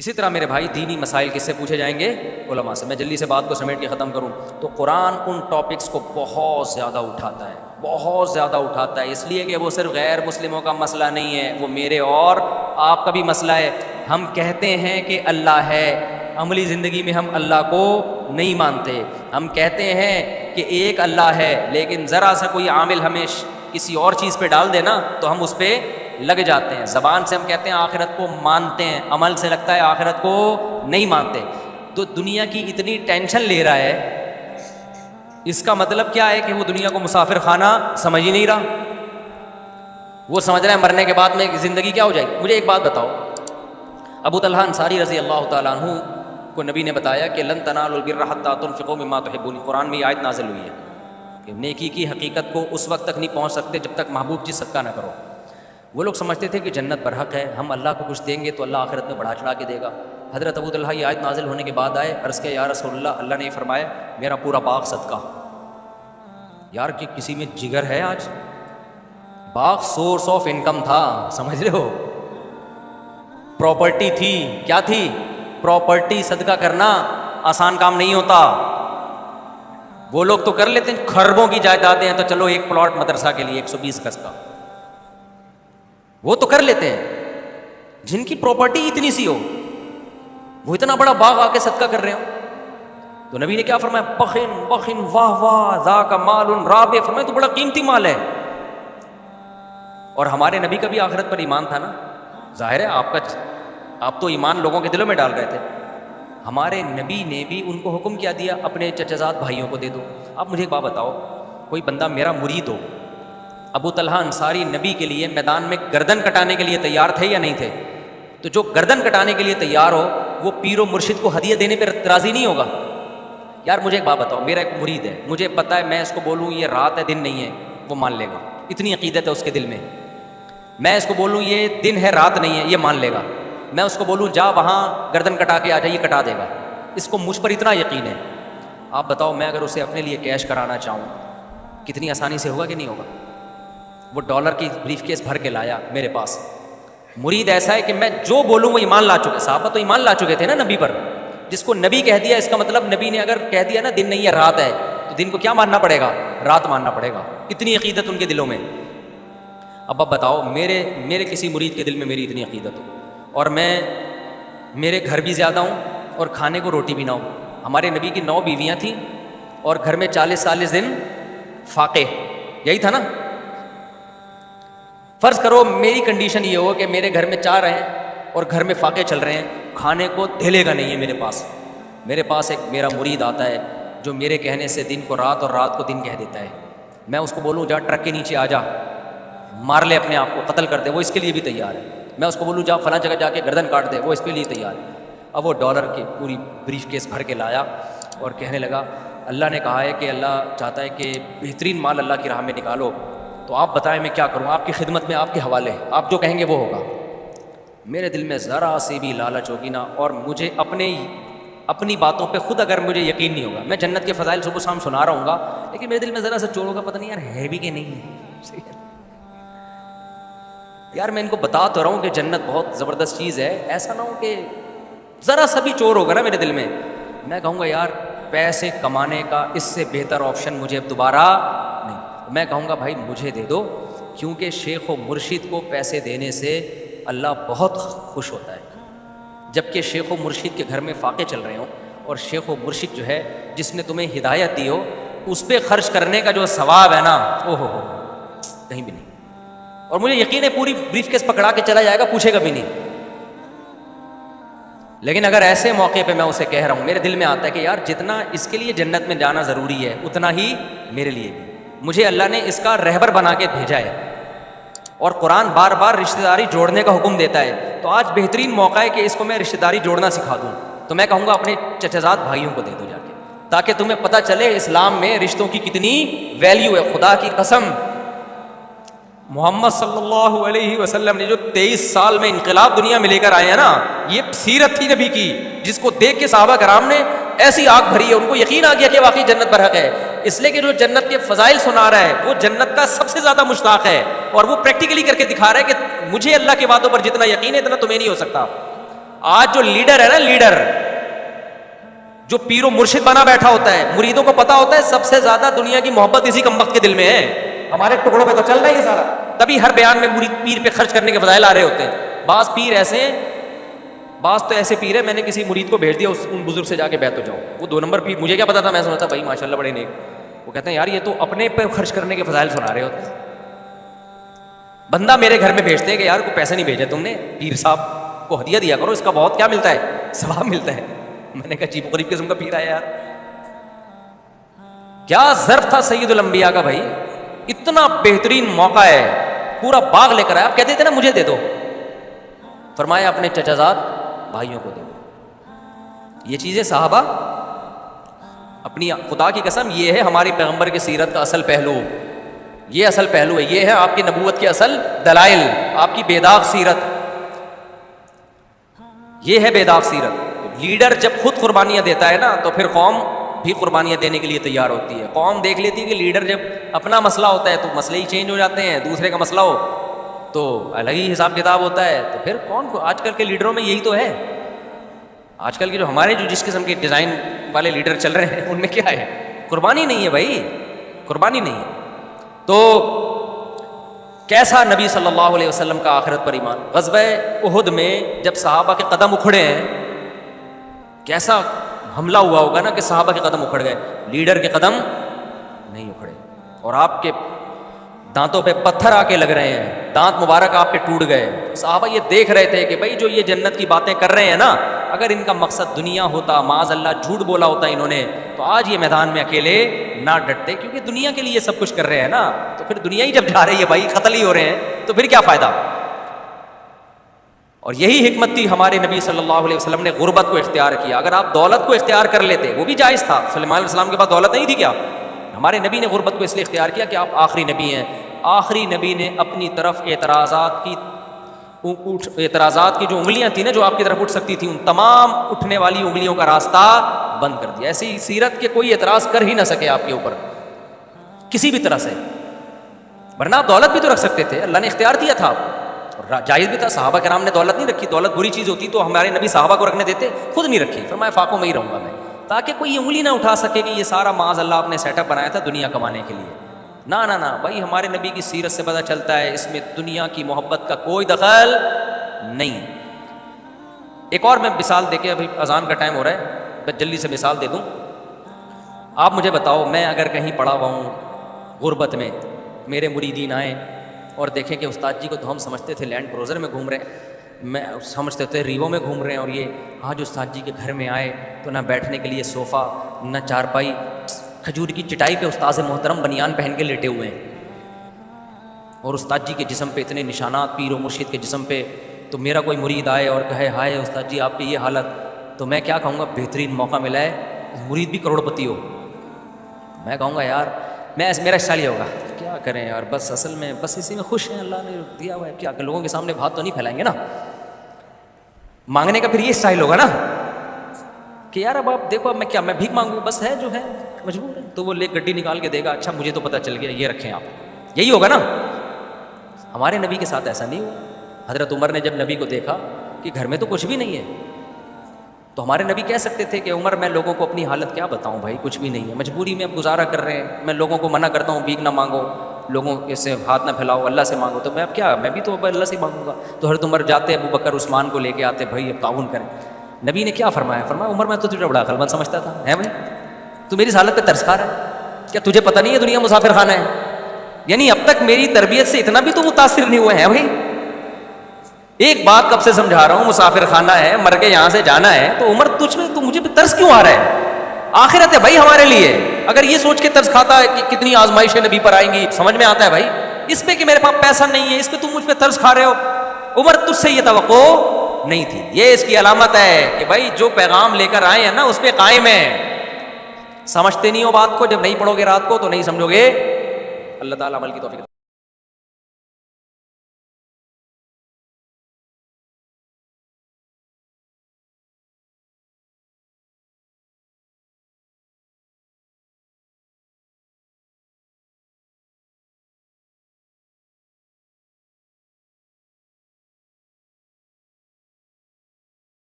اسی طرح میرے بھائی دینی مسائل کس سے پوچھے جائیں گے؟ علماء سے. میں جلدی سے بات کو سمیٹ کے ختم کروں تو قرآن ان ٹاپکس کو بہت زیادہ اٹھاتا ہے، بہت زیادہ اٹھاتا ہے، اس لیے کہ وہ صرف غیر مسلموں کا مسئلہ نہیں ہے، وہ میرے اور آپ کا بھی مسئلہ ہے. ہم کہتے ہیں کہ اللہ ہے، عملی زندگی میں ہم اللہ کو نہیں مانتے. ہم کہتے ہیں کہ ایک اللہ ہے، لیکن ذرا سا کوئی عامل ہمیں کسی اور چیز پہ ڈال دے نا تو ہم اس پہ لگ جاتے ہیں. زبان سے ہم کہتے ہیں آخرت کو مانتے ہیں، عمل سے لگتا ہے آخرت کو نہیں مانتے. تو دنیا کی اتنی ٹینشن لے رہا ہے، اس کا مطلب کیا ہے کہ وہ دنیا کو مسافر خانہ سمجھ ہی نہیں رہا. وہ سمجھ رہا ہے مرنے کے بعد میں زندگی کیا ہو جائے گی. مجھے ایک بات بتاؤ، ابو طلحہ انصاری رضی اللہ تعالیٰ عنہ کو نبی نے بتایا کہ لن تنالوا البر حتى تنفقوا مما تحبون. قرآن میں یہ آیت نازل ہوئی ہے کہ نیکی کی حقیقت کو اس وقت تک نہیں پہنچ سکتے جب تک محبوب چیز صدقہ نہ کرو. وہ لوگ سمجھتے تھے کہ جنت برحق ہے، ہم اللہ کو کچھ دیں گے تو اللہ آخرت میں بڑھا چڑھا کے دے گا. حضرت ابو طلحہ یہ آیت نازل ہونے کے بعد آئے، عرض کیا یا رسول اللہ، اللہ نے یہ فرمایا میرا پورا باغ صدقہ. یار کہ کسی میں جگر ہے آج؟ باغ سورس آف انکم تھا، سمجھ رہے ہو، پراپرٹی تھی. کیا تھی؟ پراپرٹی. صدقہ کرنا آسان کام نہیں ہوتا. وہ لوگ تو کر لیتے ہیں، خربوں کی جائیدادیں ہیں تو چلو ایک پلاٹ مدرسہ کے لیے 120 گز کا، وہ تو کر لیتے ہیں. جن کی پراپرٹی اتنی سی ہو، وہ اتنا بڑا باغ آ کے صدقہ کر رہے ہو. تو نبی نے کیا فرمایا؟ بخن بخن واہ واہ ذاک مال رابح. فرمایا تو بڑا قیمتی مال ہے. اور ہمارے نبی کا بھی آخرت پر ایمان تھا نا. ظاہر ہے آپ تو ایمان لوگوں کے دلوں میں ڈال رہے تھے. ہمارے نبی نے بھی ان کو حکم کیا دیا اپنے چچزاد بھائیوں کو دے دو. اب مجھے ایک بات بتاؤ، کوئی بندہ میرا مرید ہو، ابو طلحہ انصاری نبی کے لیے میدان میں گردن کٹانے کے لیے تیار تھے یا نہیں تھے؟ تو جو گردن کٹانے کے لیے تیار ہو وہ پیر و مرشد کو ہدیہ دینے پہ راضی نہیں ہوگا؟ یار مجھے ایک بات بتاؤ، میرا ایک مرید ہے، مجھے پتہ ہے میں اس کو بولوں یہ رات ہے دن نہیں ہے، وہ مان لے گا. اتنی عقیدت ہے اس کے دل میں. میں اس کو بولوں یہ دن ہے رات نہیں ہے، یہ مان لے گا. میں اس کو بولوں جا وہاں گردن کٹا کے آ جائے، یہ کٹا دے گا. اس کو مجھ پر اتنا یقین ہے. آپ بتاؤ میں اگر اسے اپنے لیے کیش کرانا چاہوں کتنی آسانی سے ہوگا کہ نہیں ہوگا؟ وہ ڈالر کی بریف کیس بھر کے لایا میرے پاس. مرید ایسا ہے کہ میں جو بولوں وہ ایمان لا چکے. صحابہ تو ایمان لا چکے تھے نا نبی پر. جس کو نبی کہہ دیا اس کا مطلب نبی نے اگر کہہ دیا نا دن نہیں ہے رات ہے تو دن کو کیا ماننا پڑے گا؟ رات ماننا پڑے گا. اتنی عقیدت ان کے دلوں میں. اب بتاؤ میرے کسی مرید کے دل میں میری اتنی عقیدت ہو اور میرے گھر بھی زیادہ ہوں اور کھانے کو روٹی بھی نہ ہو. ہمارے نبی کی 9 بیویاں تھیں اور گھر میں 40 دن فاقے. یہی تھا نا. فرض کرو میری کنڈیشن یہ ہو کہ میرے گھر میں 4 ہیں اور گھر میں فاقے چل رہے ہیں، کھانے کو دھیلے گا نہیں ہے میرے پاس ایک میرا مرید آتا ہے جو میرے کہنے سے دن کو رات اور رات کو دن کہہ دیتا ہے. میں اس کو بولوں جا ٹرک کے نیچے آ جا، مار لے اپنے آپ کو، قتل کر دے، وہ اس کے لیے بھی تیار ہے. میں اس کو بولوں جا فلاں جگہ جا کے گردن کاٹ دے، وہ اس کے لیے تیار ہے. اب وہ ڈالر کی پوری بریف کیس بھر کے لایا اور کہنے لگا اللہ نے کہا ہے کہ اللہ چاہتا ہے کہ بہترین مال اللہ کی راہ میں نکالو، تو آپ بتائیں میں کیا کروں؟ آپ کی خدمت میں، آپ کے حوالے، آپ جو کہیں گے وہ ہوگا. میرے دل میں ذرا سی بھی لالچ ہوگی نا، اور مجھے اپنی باتوں پہ خود اگر مجھے یقین نہیں ہوگا، میں جنت کے فضائل صبح شام سنا رہا ہوں گا لیکن میرے دل میں ذرا سا چور ہوگا، پتہ نہیں یار ہے بھی کہ نہیں ہے. یار میں ان کو بتا تو رہا ہوں کہ جنت بہت زبردست چیز ہے، ایسا نہ ہو کہ ذرا سا بھی چور ہوگا نا میرے دل میں کہوں گا یار پیسے کمانے کا اس سے بہتر آپشن مجھے اب دوبارہ نہیں. میں کہوں گا بھائی مجھے دے دو، کیونکہ شیخ و مرشد کو پیسے دینے سے اللہ بہت خوش ہوتا ہے. جبکہ شیخ و مرشد کے گھر میں فاقے چل رہے ہوں اور شیخ و مرشد جو ہے جس نے تمہیں ہدایت دی ہو اس پہ خرچ کرنے کا جو ثواب ہے نا، او ہو کہیں بھی نہیں. اور مجھے یقین ہے پوری بریف کیس پکڑا کے چلا جائے گا، پوچھے گا بھی نہیں. لیکن اگر ایسے موقع پہ میں اسے کہہ رہا ہوں، میرے دل میں آتا ہے کہ یار جتنا اس کے لیے جنت میں جانا ضروری ہے اتنا ہی میرے لیے بھی. مجھے اللہ نے اس کا رہبر بنا کے بھیجا ہے اور قرآن بار بار رشتہ داری جوڑنے کا حکم دیتا ہے. تو آج بہترین موقع ہے کہ اس کو میں رشتہ داری جوڑنا سکھا دوں. تو میں کہوں گا اپنے چچزاد بھائیوں کو دے دو جا کے، تاکہ تمہیں پتہ چلے اسلام میں رشتوں کی کتنی ویلیو ہے. خدا کی قسم محمد صلی اللہ علیہ وسلم نے جو 23 سال میں انقلاب دنیا میں لے کر آئے ہیں نا، یہ سیرت تھی نبی کی جس کو دیکھ کے صحابہ کرام نے ایسی آگ بھری ہے، ان کو یقین آ گیا کہ واقعی جنت برحق ہے. اس لیے کہ جو جنت کے فضائل سنا رہا ہے وہ جنت کا سب سے زیادہ مشتاق ہے اور وہ پریکٹیکلی کر کے دکھا رہا ہے کہ مجھے اللہ کے باتوں پر جتنا یقین ہے اتنا تمہیں نہیں ہو سکتا. آج جو لیڈر ہے نا، لیڈر جو پیر و مرشد بنا بیٹھا ہوتا ہے، مریدوں کو پتا ہوتا ہے سب سے زیادہ دنیا کی محبت اسی کمبخت کے دل میں ہے. ہمارے ٹکڑوں پہ تو چل رہا ہے یہ سارا، تبھی ہر بیان میں مرید پیر پہ خرچ کرنے کے فضائل آ رہے ہوتے ہیں. بعض پیر ایسے ہیں، بعض تو ایسے پیر ہے، میں نے کسی مرید کو بھیج دیا ان بزرگ سے جا کے بیعت ہو جاؤ. وہ 2 نمبر پیر، مجھے کیا پتا تھا، میں سمجھتا بھائی ماشاء اللہ بڑے نیک. وہ کہتے ہیں یار یہ تو اپنے پہ خرچ کرنے کے فضائل سنا رہے ہوتے ہیں. بندہ میرے گھر میں بھیجتے ہیں کہ یار کو پیسے نہیں بھیجے تم نے، پیر صاحب کو ہدیہ دیا کرو، اس کا بہت کیا ملتا ہے، ثواب ملتا ہے. میں نے کہا عجیب و غریب قسم کا پیر آیا یار. کیا ظرف تھا سید الانبیاء کا بھائی، اتنا بہترین موقع ہے، پورا باغ لے کر آیا. آپ کہتے تھے نا مجھے دے دو، فرمایا اپنے چچا زاد بھائیوں کو دے دو. یہ چیزیں صحابہ اپنی، خدا کی قسم یہ ہے ہماری پیغمبر کی سیرت کا اصل پہلو. یہ اصل پہلو ہے، یہ ہے آپ کی نبوت کے اصل دلائل، آپ کی بے داغ سیرت. یہ ہے بے داغ سیرت. لیڈر جب خود قربانیاں دیتا ہے نا تو پھر قوم بھی قربانیاں دینے کے لیے تیار ہوتی ہے. قوم دیکھ لیتی ہے کہ لیڈر جب اپنا مسئلہ ہوتا ہے تو مسئلے ہی چینج ہو جاتے ہیں، دوسرے کا مسئلہ ہو تو الگ ہی حساب کتاب ہوتا ہے. تو پھر کون کو، آج کل کے لیڈروں میں یہی تو ہے. آج کل کے جو ہمارے جو جس قسم کے ڈیزائن والے لیڈر چل رہے ہیں ان میں کیا ہے، قربانی نہیں ہے بھائی، قربانی نہیں ہے. تو کیسا نبی صلی اللہ علیہ وسلم کا آخرت پر ایمان. غزوہ احد میں جب صحابہ کے قدم اکھڑے ہیں، کیسا حملہ ہوا ہوگا نا کہ صحابہ کے قدم اکھڑ گئے، لیڈر کے قدم نہیں اکھڑے. اور آپ کے دانتوں پہ پتھر آ کے لگ رہے ہیں، دانت مبارک آپ کے ٹوٹ گئے. صحابہ یہ دیکھ رہے تھے کہ بھائی جو یہ جنت کی باتیں کر رہے ہیں نا، اگر ان کا مقصد دنیا ہوتا، معاذ اللہ جھوٹ بولا ہوتا انہوں نے، تو آج یہ میدان میں اکیلے نہ ڈٹتے. کیونکہ دنیا کے لیے یہ سب کچھ کر رہے ہیں نا، تو پھر دنیا ہی جب جا رہی ہے بھائی، قتل ہی ہو رہے ہیں، تو پھر کیا فائدہ. اور یہی حکمت تھی ہمارے نبی صلی اللہ علیہ وسلم نے غربت کو اختیار کیا. اگر آپ دولت کو اختیار کر لیتے وہ بھی جائز تھا، سلیمان علیہ السلام کے پاس دولت نہیں تھی کیا؟ ہمارے نبی نے غربت کو اس لیے اختیار کیا کہ آپ آخری نبی ہیں. آخری نبی نے اپنی طرف اعتراضات کی جو انگلیاں تھیں نا جو آپ کی طرف اٹھ سکتی تھیں، ان تمام اٹھنے والی انگلیوں کا راستہ بند کر دیا. ایسی سیرت کے کوئی اعتراض کر ہی نہ سکے آپ کے اوپر کسی بھی طرح سے. ورنہ آپ دولت بھی تو رکھ سکتے تھے، اللہ نے اختیار دیا تھا اور جائز بھی تھا. صحابہ کرام نے دولت نہیں رکھی، دولت بری چیز ہوتی تو ہمارے نبی صحابہ کو رکھنے دیتے، خود نہیں رکھی. فرمایا فاقوں میں ہی رہوں گا میں، تاکہ کوئی انگلی نہ اٹھا سکے کہ یہ سارا معاذ اللہ آپ نے سیٹ اپ بنایا تھا دنیا کمانے کے لیے. نہ نہ نہ بھائی، ہمارے نبی کی سیرت سے پتہ چلتا ہے اس میں دنیا کی محبت کا کوئی دخل نہیں. ایک اور میں مثال دے کے، ابھی اذان کا ٹائم ہو رہا ہے، میں جلدی سے مثال دے دوں. آپ مجھے بتاؤ، میں اگر کہیں پڑا ہوا ہوں غربت میں، میرے مریدین آئیں اور دیکھیں کہ استاد جی کو تو ہم سمجھتے تھے لینڈ کروزر میں گھوم رہے ہیں، میں سمجھتے تھے ریوو میں گھوم رہے ہیں، اور یہ آج استاد جی کے گھر میں آئے تو نہ بیٹھنے کے لیے صوفہ، نہ چارپائی، کھجور کی چٹائی پہ استاذ محترم بنیان پہن کے لیٹے ہوئے ہیں، اور استاد جی کے جسم پہ اتنے نشانات، پیر و مرشد کے جسم پہ. تو میرا کوئی مرید آئے اور کہے ہائے استاد جی آپ کی یہ حالت، تو میں کیا کہوں گا؟ بہترین موقع ملا ہے، مرید بھی کروڑ پتی ہو. میں کہوں گا یار میرا اسٹائل ہی ہوگا، کیا کریں یار، بس اصل میں بس اسی میں خوش ہیں، اللہ نے دیا ہوا ہے، کیا کہ لوگوں کے سامنے بات تو نہیں پھیلائیں گے نا. مانگنے کا پھر یہ اسٹائل ہوگا نا کہ یار اب آپ دیکھو، اب میں کیا، میں بھیک مانگوں، بس ہے جو ہے مجبور ہے. تو وہ لے گڈی نکال کے دے گا، اچھا مجھے تو پتہ چل گیا، یہ رکھیں آپ، یہی ہوگا نا. ہمارے نبی کے ساتھ ایسا نہیں ہوا. حضرت عمر نے جب نبی کو دیکھا کہ گھر میں تو کچھ بھی نہیں ہے، تو ہمارے نبی کہہ سکتے تھے کہ عمر میں لوگوں کو اپنی حالت کیا بتاؤں بھائی، کچھ بھی نہیں ہے، مجبوری میں اب گزارا کر رہے ہیں، میں لوگوں کو منع کرتا ہوں بھیک نہ مانگو، لوگوں کے سے ہاتھ نہ پھیلاؤ، اللہ سے مانگو. تو میں اب کیا، میں بھی تو اب اللہ سے مانگوں گا. تو حضرت عمر جاتے ابو بکر عثمان کو لے کے آتے، بھائی اب تعاون کریں. نبی نے کیا فرمایا؟ فرمایا عمر میں تو تجھے بڑا عقل مند سمجھتا تھا، ہے بھائی تو میری حالت پہ ترس کھا رہا ہے، کیا تجھے پتہ نہیں ہے دنیا مسافر خانہ ہے؟ یعنی اب تک میری تربیت سے اتنا بھی تو متاثر نہیں ہوئے ہیں بھائی. ایک بات کب سے سمجھا رہا ہوں، مسافر خانہ ہے، مر کے یہاں سے جانا ہے، تو عمر تجھ میں تو مجھے ترس کیوں آ رہا ہے؟ آخرت ہے بھائی ہمارے لیے. اگر یہ سوچ کے ترس کھاتا ہے کہ کتنی آزمائشیں نبی پر آئیں گی، سمجھ میں آتا ہے بھائی اس پہ کہ میرے پاس پیسہ نہیں ہے، اس پہ تم مجھ پہ ترس کھا رہے ہو. عمر تجھ سے یہ توقع نہیں تھی. یہ اس کی علامت ہے کہ بھائی جو پیغام لے کر آئے ہیں نا اس پہ قائم ہے. سمجھتے نہیں ہو بات کو، جب نہیں پڑھو گے رات کو تو نہیں سمجھو گے. اللہ تعالیٰ عمل کی توفیق